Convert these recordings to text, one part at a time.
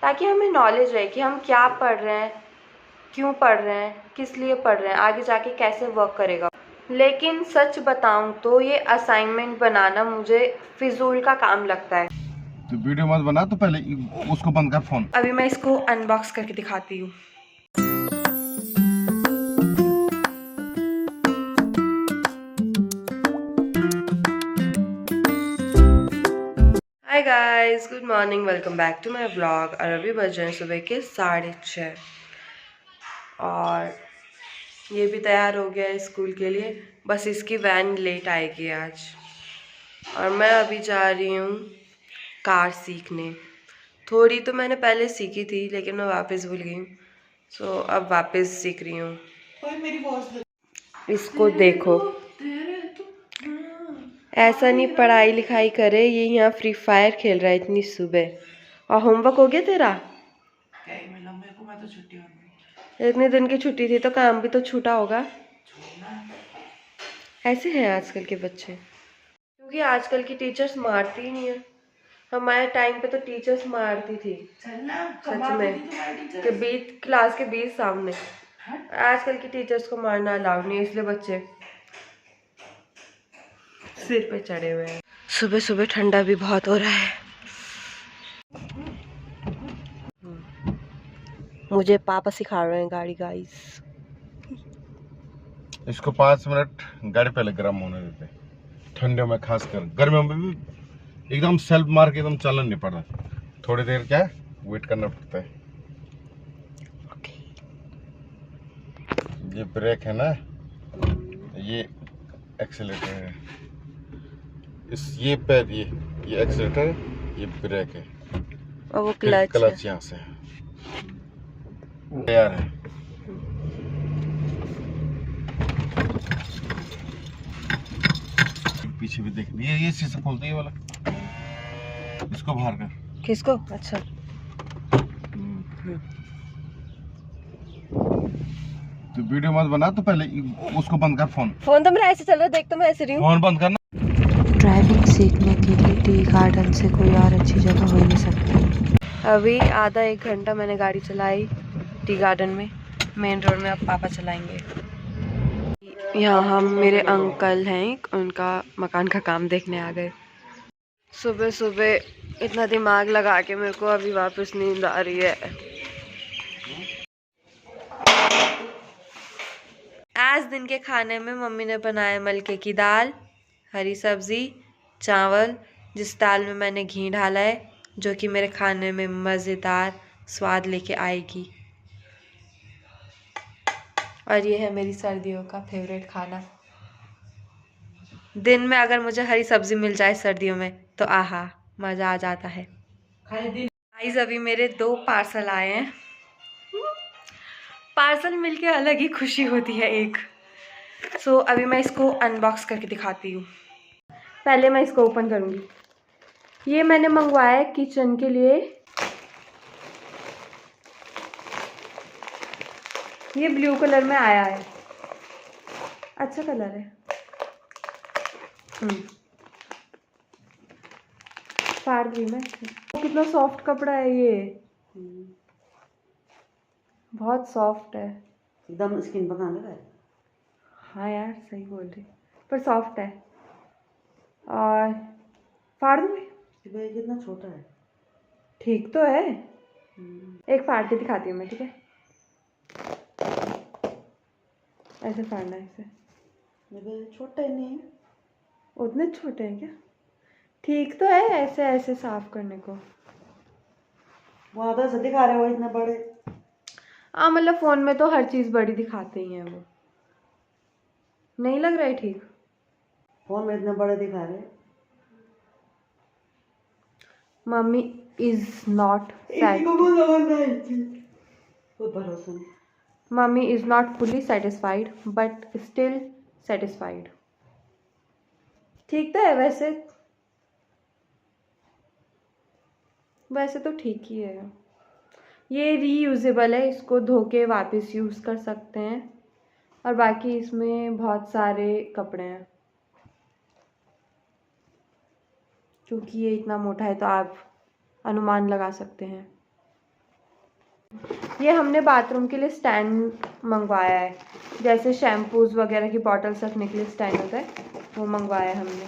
ताकि हमें नॉलेज रहे कि हम क्या पढ़ रहे हैं, क्यों पढ़ रहे हैं, किस लिए पढ़ रहे हैं, आगे जाके कैसे वर्क करेगा। लेकिन सच बताऊं तो ये असाइनमेंट बनाना मुझे फिजूल का काम लगता है। तो वीडियो मत बना, तो पहले उसको बंद कर फोन। अभी मैं इसको अनबॉक्स करके दिखाती हूँ। Hi guys, good morning, welcome back to my blog. और अभी बज रहे हैं सुबह के 6:30 और ये भी तैयार हो गया है स्कूल के लिए। बस इसकी वैन लेट आएगी आज। और मैं अभी जा रही हूँ कार सीखने। थोड़ी तो मैंने पहले सीखी थी लेकिन मैं वापस भूल गई हूँ, सो अब वापस सीख रही हूँ। इसको देखो, ऐसा नहीं पढ़ाई लिखाई करे, ये यहाँ फ्री फायर खेल रहा है इतनी सुबह। और होमवर्क हो गया तेरा? मैं तो छुट्टी हो गई। इतने दिन की छुट्टी थी तो काम भी तो छूटा होगा। ऐसे हैं आजकल के बच्चे, क्योंकि आजकल की टीचर्स मारती ही नहीं है। हमारे टाइम पे तो टीचर्स मारती थी सच में, कि 20 क्लास के 20 सामने। आजकल की टीचर्स को मारना अलाउड नहीं है, इसलिए बच्चे सिर पे चढ़े हुए हैं। सुबह सुबह ठंडा भी बहुत हो रहा है। मुझे पापा सिखा रहे हैं गाड़ी गाइस। इसको 5 मिनट गाड़ी पहले गर्म होने देते, ठंडे में खासकर। गर्मियों में भी एकदम सेल्फ मार के एकदम चलन नहीं पड़ता, थोड़ी देर क्या वेट करना पड़ता है। ये ब्रेक है ना, ये एक्सीलेटर है। ये पैर, ये एक्सीलेटर है, ये ब्रेक है, और वो फिर क्लच है। यहाँ से तैयार है। पीछे भी देख, ये शीशा खोलती है वाला, इसको बाहर कर। किसको? अच्छा, तो वीडियो मत बना, तो पहले उसको बंद कर फोन। फोन तो मेरा ऐसे चल रहा है, देख तो मैं ऐसे रही हूँ। फोन बंद करना। ड्राइविंग सीखने के लिए टी गार्डन से कोई और अच्छी जगह हो नहीं सकती। अभी आधा 1 घंटा मैंने गाड़ी चलाई टी गार्डन में, मेन रोड में। अब पापा चलाएंगे। यहाँ हम, मेरे अंकल हैं, उनका मकान का काम देखने आ गए। सुबह सुबह इतना दिमाग लगा के मेरे को अभी वापस नींद आ रही है। आज दिन के खाने में मम्मी ने बनाया मलके की दाल, हरी सब्जी, चावल, जिस दाल में मैंने घी डाला है, जो कि मेरे खाने में मज़ेदार स्वाद लेके आएगी। और ये है मेरी सर्दियों का फेवरेट खाना। दिन में अगर मुझे हरी सब्जी मिल जाए सर्दियों में तो आहा, मज़ा आ जाता है। गाइस, अभी मेरे 2 पार्सल आए हैं। पार्सल मिलके अलग ही खुशी होती है एक। सो अभी मैं इसको अनबॉक्स करके दिखाती हूँ। पहले मैं इसको ओपन करूँगी। ये मैंने मंगवाया है किचन के लिए। ये ब्लू कलर में आया है, अच्छा कलर है। फाड़ दी मैं। कितना सॉफ्ट कपड़ा है ये, बहुत सॉफ्ट है एकदम, स्किन पका लगा है। हाँ यार, सही बोल रही, पर सॉफ्ट है। और फाड़ दूँ? कितना छोटा है। ठीक तो है। एक फाड़ के दिखाती हूँ मैं, ठीक है? ऐसे फाड़ना है इसे। छोटा ही नहीं है, उतने छोटे हैं क्या? ठीक तो है, ऐसे ऐसे साफ करने को। वो आधा से दिखा रहे हो इतने बड़े। हाँ, मतलब फ़ोन में तो हर चीज़ बड़ी दिखाते ही हैं वो। नहीं लग रहा है ठीक? फोन में इतने बड़े दिखा रहे। Mummy is not mummy is not fully satisfied but still satisfied. ठीक तो है वैसे, वैसे तो ठीक ही है। ये रीयूजेबल है, इसको धो के वापस यूज़ कर सकते हैं। और बाकी इसमें बहुत सारे कपड़े हैं, क्योंकि ये इतना मोटा है तो आप अनुमान लगा सकते हैं। ये हमने बाथरूम के लिए स्टैंड मंगवाया है, जैसे शैम्पूज़ वगैरह की बॉटल्स रखने के लिए स्टैंड होता है, वो मंगवाया है हमने।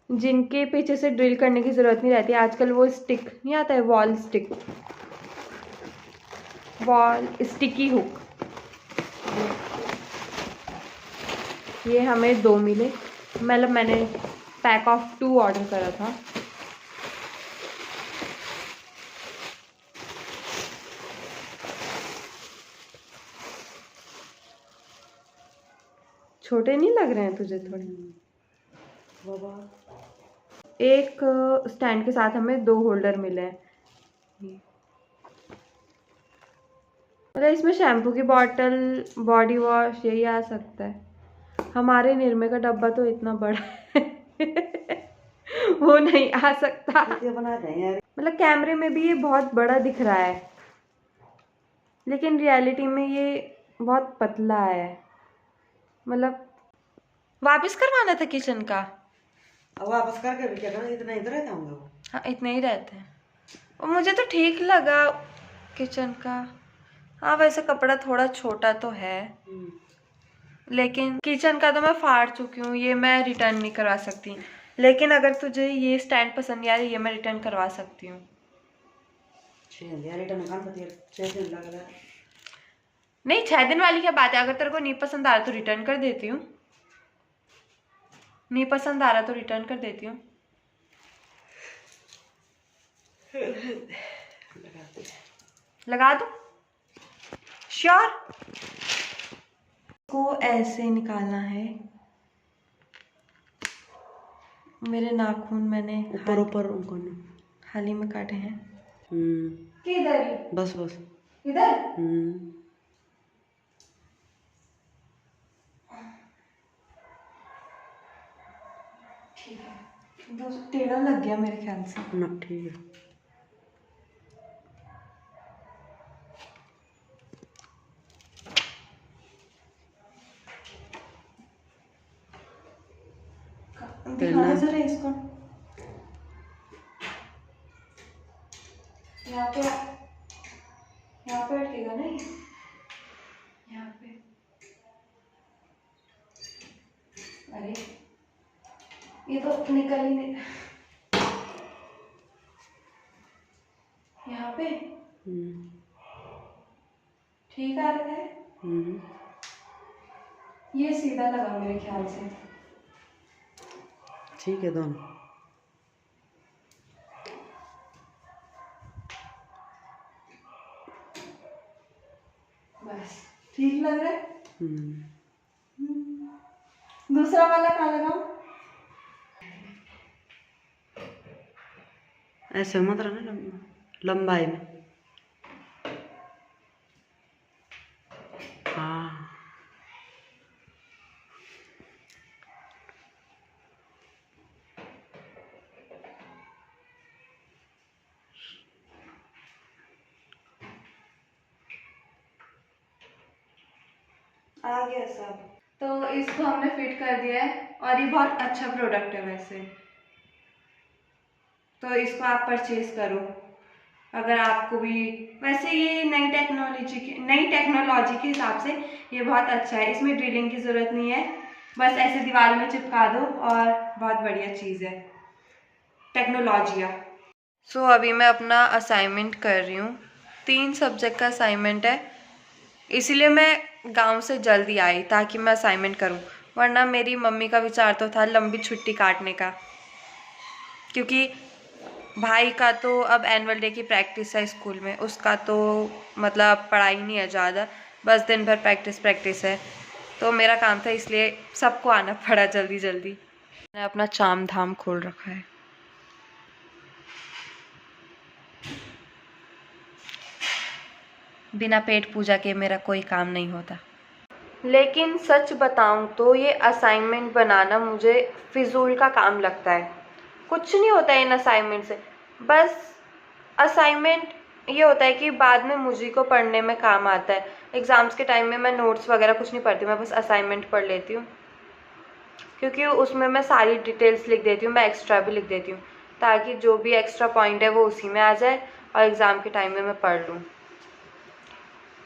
जिनके पीछे से ड्रिल करने की ज़रूरत नहीं रहती आजकल, वो स्टिक नहीं आता है, वॉल स्टिकी हुक, ये हमें 2 मिले। मतलब मैंने पैक ऑफ 2 ऑर्डर करा था। छोटे नहीं लग रहे हैं तुझे थोड़े? बाबा एक स्टैंड के साथ हमें 2 होल्डर मिले हैं। मतलब इसमें शैम्पू की बॉटल, बॉडी वॉश यही आ सकता है। हमारे निरमे का डब्बा तो इतना बड़ा है वो नहीं आ सकता। बना रहे हैं यार। मतलब कैमरे में भी ये बहुत बड़ा दिख रहा है, लेकिन रियलिटी में ये बहुत पतला है। मतलब वापस करवाना था किचन का। अब वापस करके भी क्या करना, इतना इधर रहता होंगे वो। हाँ इतने ही रहते हैं, और मुझे तो ठीक लगा किचन का। हाँ वैसे कपड़ा थोड़ा छोटा तो है, लेकिन किचन का तो मैं फाड़ चुकी हूँ, ये मैं रिटर्न नहीं करवा सकती। लेकिन अगर तुझे ये स्टैंड पसंद नहीं आ रही, ये मैं रिटर्न करवा सकती हूँ। 6 दिन रिटर्न कर पति 6 दिन लग रहा है। नहीं 6 दिन वाली क्या बात है, अगर तेरे को नहीं पसंद आ रहा तो रिटर्न कर देती हूँ। नहीं पसंद आ रहा तो रिटर्न कर देती हूँ। लगा दो श्योर। को ऐसे निकालना है। मेरे नाखून मैंने ऊपर ऊपर उनको हाल ही में काटे हैं। किधर? बस बस इधर। ठीक है, तो टेढ़ा लग गया मेरे ख्याल से ना। ठीक है। दिखाना जरा इसको। यहाँ पे अटकेगा नहीं, यहाँ पे। अरे ये तो निकल ही नहीं। यहाँ पे ठीक आ रहा है। ये सीधा लगा मेरे ख्याल से। ठीक है दोनों। बस ठीक लग रहा है। दूसरा वाला कहाँ लगाऊं? ऐसे मत रहना, लंबाई में। हाँ आ गया सब। तो इसको हमने फिट कर दिया है, और ये बहुत अच्छा प्रोडक्ट है वैसे, तो इसको आप परचेज करो अगर आपको भी। वैसे ये नई टेक्नोलॉजी के हिसाब से ये बहुत अच्छा है। इसमें ड्रिलिंग की ज़रूरत नहीं है, बस ऐसे दीवार में चिपका दो, और बहुत बढ़िया चीज़ है टेक्नोलॉजिया। सो अभी मैं अपना असाइनमेंट कर रही हूँ। 3 सब्जेक्ट का असाइनमेंट है, इसीलिए मैं गांव से जल्दी आई ताकि मैं असाइनमेंट करूँ, वरना मेरी मम्मी का विचार तो था लंबी छुट्टी काटने का, क्योंकि भाई का तो अब एनुअल डे की प्रैक्टिस है स्कूल में। उसका तो मतलब पढ़ाई नहीं है ज़्यादा, बस दिन भर प्रैक्टिस है। तो मेरा काम था, इसलिए सबको आना पड़ा जल्दी जल्दी। मैंने अपना चाम धाम खोल रखा है। बिना पेट पूजा के मेरा कोई काम नहीं होता। लेकिन सच बताऊं तो ये असाइनमेंट बनाना मुझे फिजूल का काम लगता है। कुछ नहीं होता है इन असाइनमेंट से, बस असाइनमेंट ये होता है कि बाद में मुझे को पढ़ने में काम आता है। एग्ज़ाम्स के टाइम में मैं नोट्स वगैरह कुछ नहीं पढ़ती, मैं बस असाइनमेंट पढ़ लेती हूँ, क्योंकि उसमें मैं सारी डिटेल्स लिख देती हूँ, मैं एक्स्ट्रा भी लिख देती हूँ, ताकि जो भी एक्स्ट्रा पॉइंट है वो उसी में आ जाए और एग्ज़ाम के टाइम में मैं पढ़ लूँ।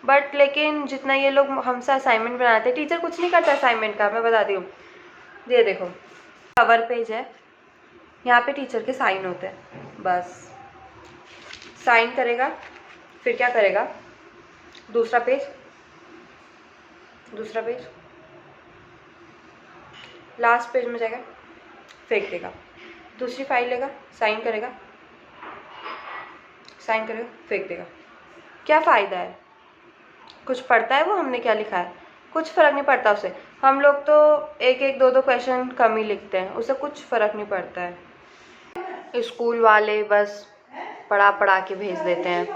बट लेकिन जितना ये लोग हमसे असाइनमेंट बनाते हैं, टीचर कुछ नहीं करता असाइनमेंट का, मैं बताती हूँ। ये देखो कवर पेज है, यहाँ पे टीचर के साइन होते हैं, बस साइन करेगा, फिर क्या करेगा, दूसरा पेज, दूसरा पेज, लास्ट पेज में जाएगा, फेंक देगा, दूसरी फाइल लेगा, साइन करेगा, साइन करेगा, फेंक देगा। क्या फ़ायदा है? कुछ पढ़ता है वो हमने क्या लिखा है? कुछ फ़र्क नहीं पड़ता उसे। हम लोग तो एक एक दो दो क्वेश्चन कम ही लिखते हैं, उसे कुछ फ़र्क नहीं पड़ता है। स्कूल वाले बस पढ़ा पढ़ा के भेज देते हैं,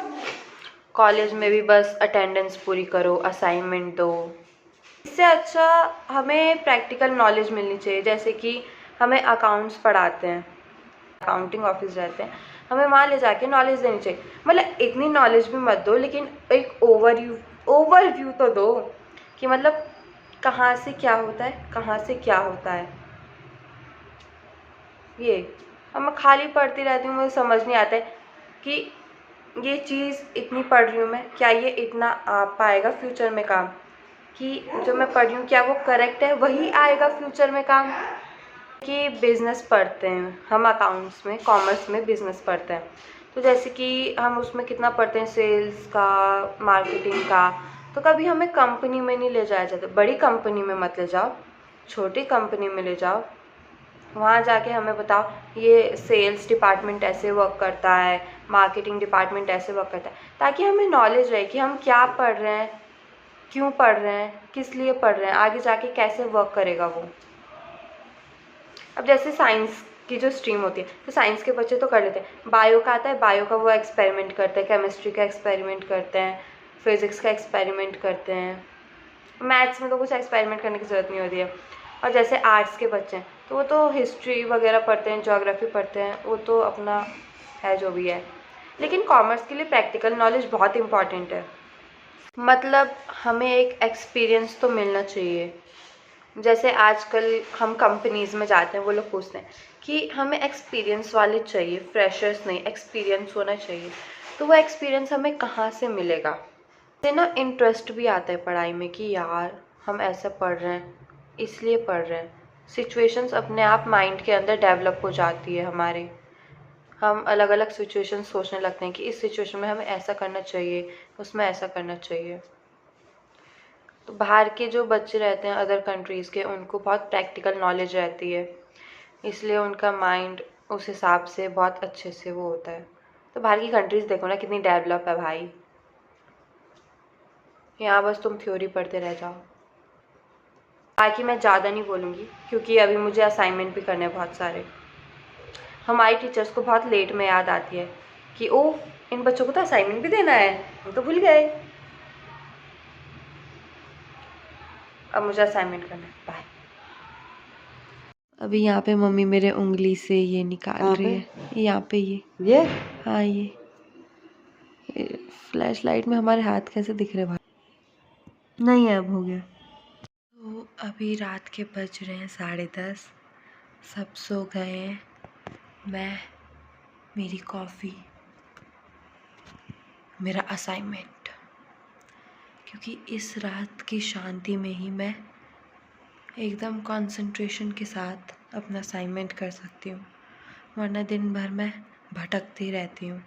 कॉलेज में भी बस अटेंडेंस पूरी करो, असाइनमेंट दो। इससे अच्छा हमें प्रैक्टिकल नॉलेज मिलनी चाहिए। जैसे कि हमें अकाउंट्स पढ़ाते हैं, अकाउंटिंग ऑफिस रहते हैं, हमें वहाँ ले जाके नॉलेज देनी चाहिए। मतलब इतनी नॉलेज भी मत दो, लेकिन एक ओवरव्यू तो दो कि मतलब कहाँ से क्या होता है, कहाँ से क्या होता है। ये अब मैं खाली पढ़ती रहती हूँ, मुझे समझ नहीं आता है कि ये चीज़ इतनी पढ़ रही हूँ मैं, क्या ये इतना आ पाएगा फ्यूचर में काम, कि जो मैं पढ़ रही हूँ क्या वो करेक्ट है, वही आएगा फ्यूचर में काम। कि बिज़नेस पढ़ते हैं हम, अकाउंट्स में, कॉमर्स में बिज़नेस पढ़ते हैं, तो जैसे कि हम उसमें कितना पढ़ते हैं, सेल्स का, मार्केटिंग का। तो कभी हमें कंपनी में नहीं ले जाया जाता, बड़ी कंपनी में मत ले जाओ, छोटी कंपनी में ले जाओ, वहाँ जाके हमें बताओ ये सेल्स डिपार्टमेंट ऐसे वर्क करता है, मार्केटिंग डिपार्टमेंट ऐसे वर्क करता है, ताकि हमें नॉलेज रहे कि हम क्या पढ़ रहे हैं, क्यों पढ़ रहे हैं, किस लिए पढ़ रहे हैं, आगे जाके कैसे वर्क करेगा वो। अब जैसे साइंस की जो स्ट्रीम होती है, तो साइंस के बच्चे तो कर लेते हैं, बायो का आता है, बायो का वो एक्सपेरिमेंट करते हैं, केमिस्ट्री का एक्सपेरिमेंट करते हैं, फिज़िक्स का एक्सपेरिमेंट करते हैं, मैथ्स में तो कुछ एक्सपेरिमेंट करने की ज़रूरत नहीं होती है। और जैसे आर्ट्स के बच्चे हैं तो वो तो हिस्ट्री वगैरह पढ़ते हैं, ज्योग्राफी पढ़ते हैं, वो तो अपना है जो भी है। लेकिन कॉमर्स के लिए प्रैक्टिकल नॉलेज बहुत इंपॉर्टेंट है। मतलब हमें एक एक्सपीरियंस तो मिलना चाहिए। जैसे आजकल हम कंपनीज़ में जाते हैं, वो लोग पूछते हैं कि हमें एक्सपीरियंस वाले चाहिए, फ्रेशर्स नहीं, एक्सपीरियंस होना चाहिए। तो वो एक्सपीरियंस हमें कहाँ से मिलेगा? इससे ना इंटरेस्ट भी आता है पढ़ाई में कि यार हम ऐसा पढ़ रहे हैं, इसलिए पढ़ रहे हैं। सिचुएशंस अपने आप माइंड के अंदर डेवलप हो जाती है हमारे, हम अलग अलग सिचुएशन सोचने लगते हैं कि इस सिचुएशन में हमें ऐसा करना चाहिए, उसमें ऐसा करना चाहिए। तो बाहर के जो बच्चे रहते हैं अदर कंट्रीज़ के, उनको बहुत प्रैक्टिकल नॉलेज रहती है, इसलिए उनका माइंड उस हिसाब से बहुत अच्छे से वो होता है। तो बाहर की कंट्रीज़ देखो ना कितनी डेवलप है भाई, यहाँ बस तुम थ्योरी पढ़ते रह जाओ। बाकी मैं ज़्यादा नहीं बोलूँगी क्योंकि अभी मुझे असाइनमेंट भी करने हैं बहुत सारे। हमारी टीचर्स को बहुत लेट में याद आती है कि ओह इन बच्चों को तो असाइनमेंट भी देना है, हम तो भूल गए। अब मुझे असाइनमेंट करना है, बाय। अभी यहाँ पे मम्मी मेरे उंगली से ये निकाल रही है, यहाँ पे ये हाँ ये फ्लैश लाइट में हमारे हाथ कैसे दिख रहे भाई। नहीं है, अब हो गया। तो अभी रात के बज रहे हैं 10:30, सब सो गए हैं, मैं, मेरी कॉफ़ी, मेरा असाइनमेंट, क्योंकि इस रात की शांति में ही मैं एकदम कंसंट्रेशन के साथ अपना असाइनमेंट कर सकती हूँ, वरना दिन भर मैं भटकती रहती हूँ।